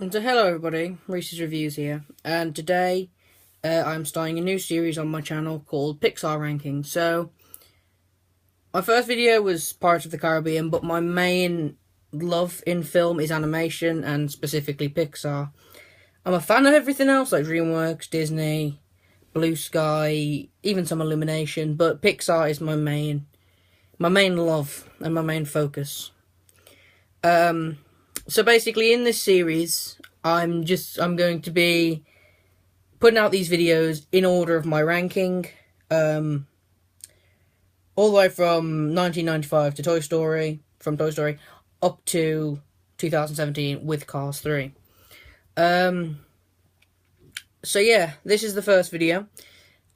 And so hello everybody, Reese's Reviews here, and today I'm starting a new series on my channel called Pixar Ranking. So, my first video was Pirates of the Caribbean, but my main love in film is animation, and specifically Pixar. I'm a fan of everything else, like DreamWorks, Disney, Blue Sky, even some Illumination, but Pixar is my main love and my main focus. So basically, in this series, I'm going to be putting out these videos in order of my ranking, all the way from 1995 to Toy Story, from Toy Story up to 2017 with Cars 3. So yeah, this is the first video.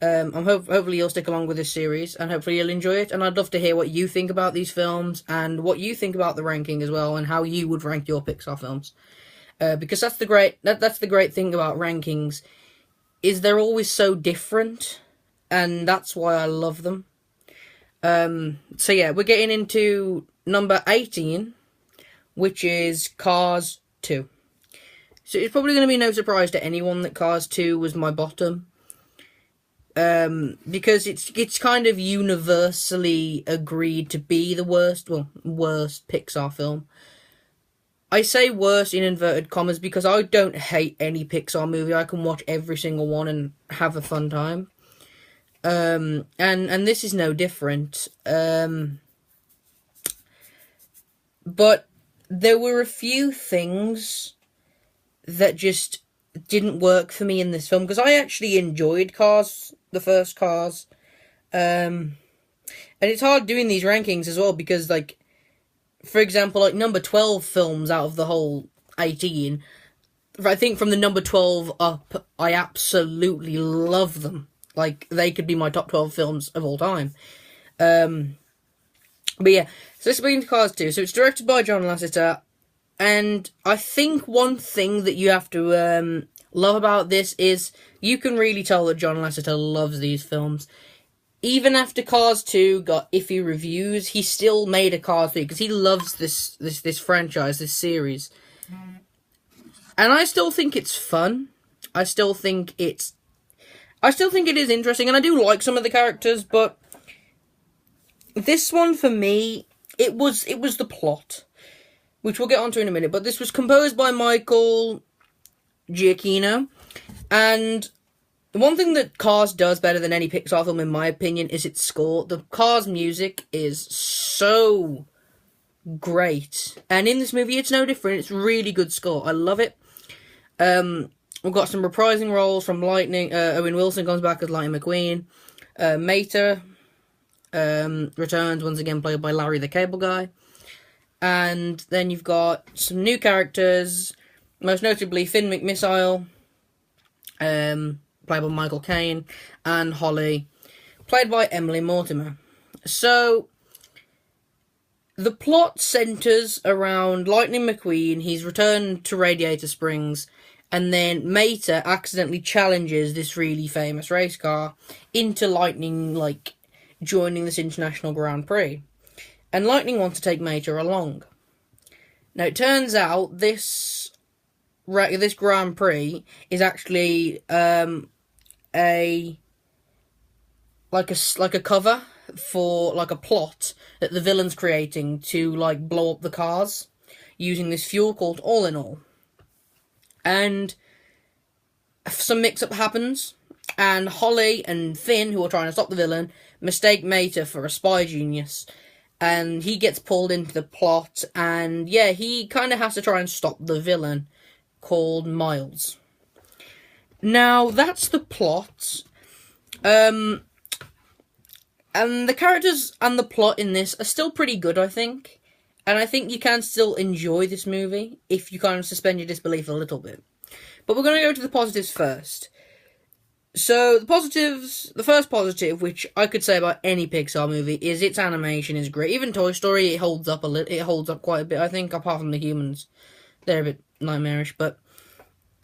Hopefully you'll stick along with this series, and hopefully you'll enjoy it. And I'd love to hear what you think about these films, and what you think about the ranking as well, and how you would rank your Pixar films. Because that's the great thing about rankings, is they're always so different, and that's why I love them. So yeah, we're getting into number 18, which is Cars 2. So it's probably going to be no surprise to anyone that Cars 2 was my bottom. Because it's kind of universally agreed to be the worst Pixar film. I say worst in inverted commas because I don't hate any Pixar movie. I can watch every single one and have a fun time. And this is no different. But there were a few things that just didn't work for me in this film, because I actually enjoyed Cars, the first Cars. And it's hard doing these rankings as well, because, like, for example, like, number 12 films out of the whole 18, I think from the number 12 up, I absolutely love them. Like, they could be my top 12 films of all time. But yeah, so let's begin to Cars 2. So it's directed by John Lasseter, and I think one thing that you have to love about this is you can really tell that John Lasseter loves these films. Even after Cars 2 got iffy reviews, he still made a Cars 3 because he loves this franchise, this series. And I still think it's fun. I still think it is interesting, and I do like some of the characters, but this one for me, it was the plot, which we'll get onto in a minute. But this was composed by Michael Giacchino, and the one thing that Cars does better than any Pixar film, in my opinion, is its score. The Cars music is so great, and in this movie, it's no different. It's really good score. I love it. We've got some reprising roles from Lightning. Owen Wilson comes back as Lightning McQueen. Mater returns once again, played by Larry the Cable Guy. And then you've got some new characters, most notably Finn McMissile, played by Michael Caine, and Holly, played by Emily Mortimer. So, the plot centres around Lightning McQueen. He's returned to Radiator Springs, and then Mater accidentally challenges this really famous race car into Lightning, like, joining this international Grand Prix. And Lightning wants to take Mater along. Now, it turns out this Grand Prix is actually a cover for, like, a plot that the villain's creating to, like, blow up the cars using this fuel called All in All. And some mix-up happens, and Holly and Finn, who are trying to stop the villain, mistake Mater for a spy genius. And he gets pulled into the plot, and yeah, he kind of has to try and stop the villain, called Miles. Now, that's the plot. And the characters and the plot in this are still pretty good, I think. And I think you can still enjoy this movie if you kind of suspend your disbelief a little bit. But we're going to go to the positives first. So, the first positive, which I could say about any Pixar movie, is its animation is great. Even Toy Story, it holds up quite a bit, I think, apart from the humans. They're a bit nightmarish, but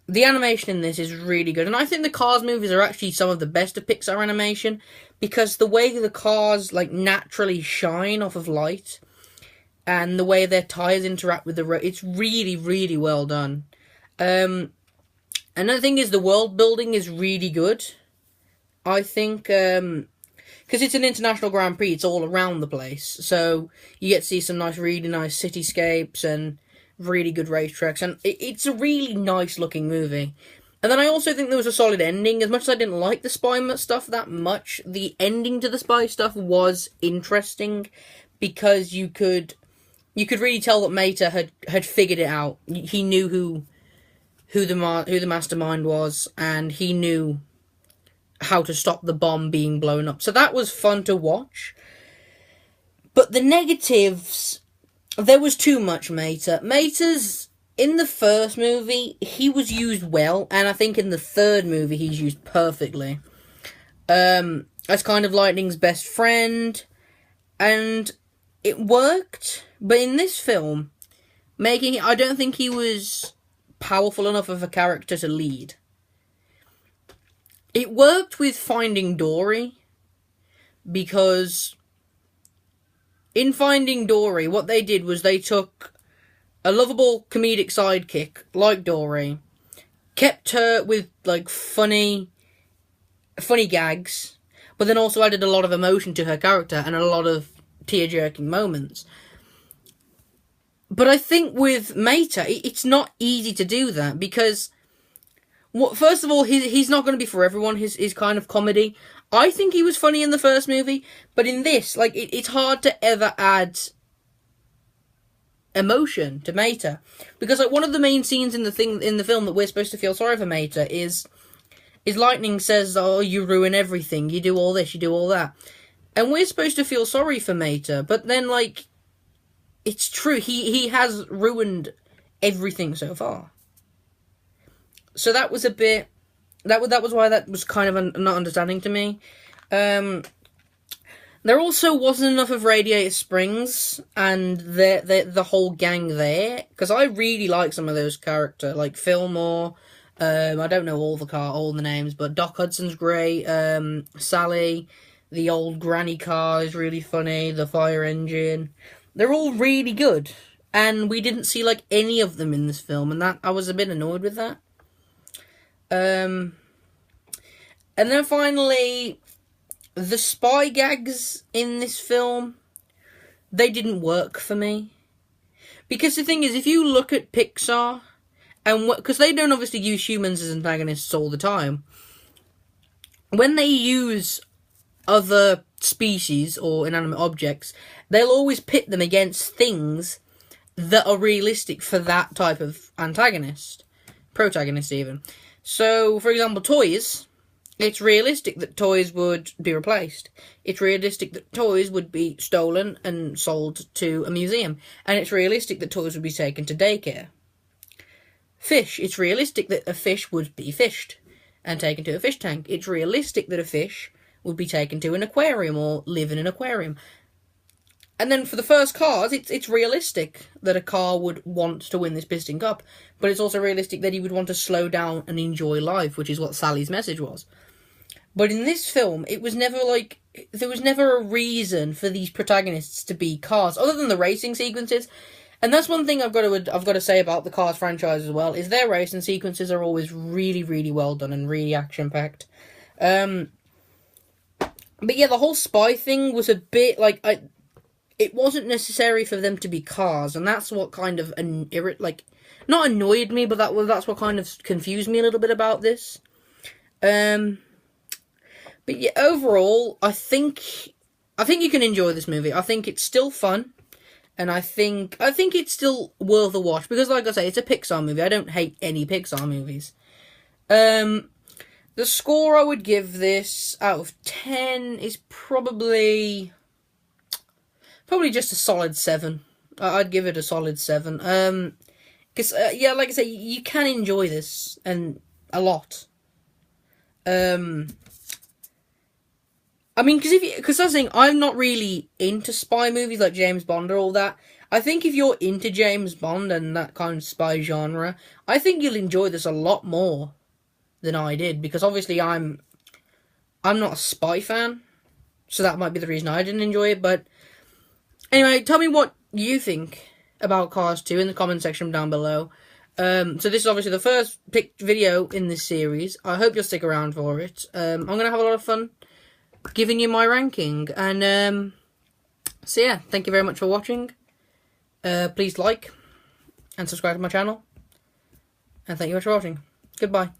the animation in this is really good. And I think the Cars movies are actually some of the best of Pixar animation, because the way the cars, like, naturally shine off of light, and the way their tires interact with the road, it's really, really well done. Another thing is the world building is really good. I think, because it's an international Grand Prix, it's all around the place. So you get to see some really nice cityscapes and really good racetracks. And it's a really nice looking movie. And then I also think there was a solid ending. As much as I didn't like the spy stuff that much, the ending to the spy stuff was interesting. Because you could really tell that Mater had figured it out. He knew who the mastermind was, and he knew how to stop the bomb being blown up. So that was fun to watch. But the negatives, there was too much Mater. Mater's, in the first movie, he was used well, and I think in the third movie he's used perfectly. As kind of Lightning's best friend, and it worked. But in this film, I don't think he was powerful enough of a character to lead. It worked with Finding Dory, because in Finding Dory, what they did was they took a lovable comedic sidekick like Dory, kept her with like funny gags, but then also added a lot of emotion to her character and a lot of tear-jerking moments. But I think with Mater, it's not easy to do that, because first of all, he's not going to be for everyone, his kind of comedy. I think he was funny in the first movie, but in this, like, it's hard to ever add emotion to Mater. Because, like, one of the main scenes in the film that we're supposed to feel sorry for Mater is Lightning says, "Oh, you ruin everything, you do all this, you do all that." And we're supposed to feel sorry for Mater, but then, like, it's true, he has ruined everything so far. So that was a bit... That was why that was kind of not understanding to me. There also wasn't enough of Radiator Springs and the whole gang there, because I really like some of those characters, like Fillmore. I don't know all the names, but Doc Hudson's great. Sally, the old granny car is really funny. The fire engine, they're all really good, and we didn't see like any of them in this film, and that I was a bit annoyed with that. And then finally, the spy gags in this film, they didn't work for me. Because the thing is, if you look at Pixar, and because they don't obviously use humans as antagonists all the time, when they use other species or inanimate objects, they'll always pit them against things that are realistic for that type of antagonist. Protagonist, even. So, for example, toys. It's realistic that toys would be replaced. It's realistic that toys would be stolen and sold to a museum. And it's realistic that toys would be taken to daycare. Fish. It's realistic that a fish would be fished and taken to a fish tank. It's realistic that a fish would be taken to an aquarium or live in an aquarium. And then for the first cars, it's realistic that a car would want to win this piston cup. But it's also realistic that he would want to slow down and enjoy life, which is what Sally's message was. But in this film, it was never like... There was never a reason for these protagonists to be cars, other than the racing sequences. And that's one thing I've got to say about the Cars franchise as well, is their racing sequences are always really, really well done and really action-packed. But yeah, the whole spy thing was a bit like... It wasn't necessary for them to be cars, and that's what kind of not annoyed me, but that's what kind of confused me a little bit about this. But yeah, overall, I think you can enjoy this movie. I think it's still fun, and I think it's still worth a watch, because, like I say, it's a Pixar movie. I don't hate any Pixar movies. The score I would give this out of 10 is probably just a solid 7. I'd give it a solid 7. Because, yeah, like I say, you can enjoy this, and a lot. I mean, because I was saying, I'm not really into spy movies like James Bond or all that. I think if you're into James Bond and that kind of spy genre, I think you'll enjoy this a lot more than I did, because obviously I'm not a spy fan, so that might be the reason I didn't enjoy it, but anyway, tell me what you think about Cars 2 in the comment section down below. So this is obviously the first picked video in this series. I hope you'll stick around for it. I'm going to have a lot of fun giving you my ranking. And so yeah, thank you very much for watching. Please like and subscribe to my channel. And thank you very much for watching. Goodbye.